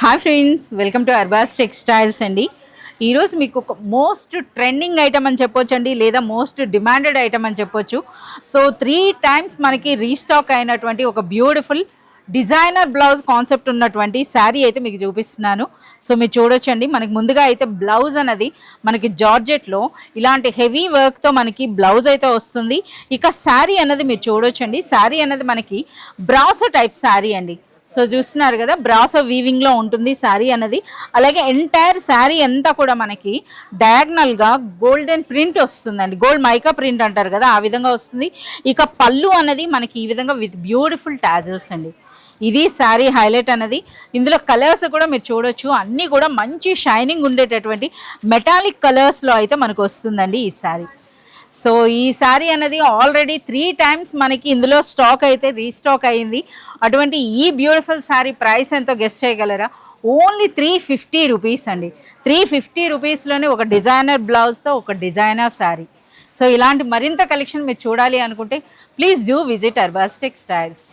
Hi friends, welcome to Arbaz textiles అండి. ఈరోజు మీకు ఒక మోస్ట్ ట్రెండింగ్ ఐటమ్ అని చెప్పొచ్చు అండి, లేదా మోస్ట్ డిమాండెడ్ ఐటమ్ అని చెప్పొచ్చు. సో 3 టైమ్స్ మనకి రీస్టాక్ అయినటువంటి ఒక బ్యూటిఫుల్ డిజైనర్ బ్లౌజ్ కాన్సెప్ట్ ఉన్నటువంటి శారీ అయితే మీకు చూపిస్తున్నాను. సో మీరు చూడొచ్చండి, మనకి ముందుగా అయితే బ్లౌజ్ అనేది మనకి జార్జెట్లో ఇలాంటి హెవీ వర్క్తో మనకి బ్లౌజ్ అయితే వస్తుంది. ఇక శారీ అనేది మీరు చూడొచ్చండి, శారీ అనేది మనకి బ్రాసో టైప్ శారీ అండి. సో చూస్తున్నారు కదా, బ్రాసో వీవింగ్లో ఉంటుంది శారీ అనేది. అలాగే ఎంటైర్ శారీ అంతా కూడా మనకి డయాగ్నల్గా గోల్డెన్ ప్రింట్ వస్తుందండి, గోల్డ్ మైకా ప్రింట్ అంటారు కదా, ఆ విధంగా వస్తుంది. ఇక పళ్ళు అనేది మనకి ఈ విధంగా విత్ బ్యూటిఫుల్ టాజిల్స్ అండి. ఇది శారీ హైలైట్ అనేది. ఇందులో కలర్స్ కూడా మీరు చూడొచ్చు, అన్నీ కూడా మంచి షైనింగ్ ఉండేటటువంటి మెటాలిక్ కలర్స్లో అయితే మనకు వస్తుందండి ఈ శారీ. సో ఈ శారీ అనేది ఆల్రెడీ 3 టైమ్స్ మనకి ఇందులో స్టాక్ అయితే రీస్టాక్ అయ్యింది. అటువంటి ఈ బ్యూటిఫుల్ శారీ ప్రైస్ ఎంతో గెస్ట్ చేయగలరా? ఓన్లీ 350 రూపీస్ అండి. 350 రూపీస్లోనే ఒక డిజైనర్ బ్లౌజ్తో ఒక డిజైనర్ శారీ. సో ఇలాంటి మరింత కలెక్షన్ మీరు చూడాలి అనుకుంటే please do visit Arbaz textiles.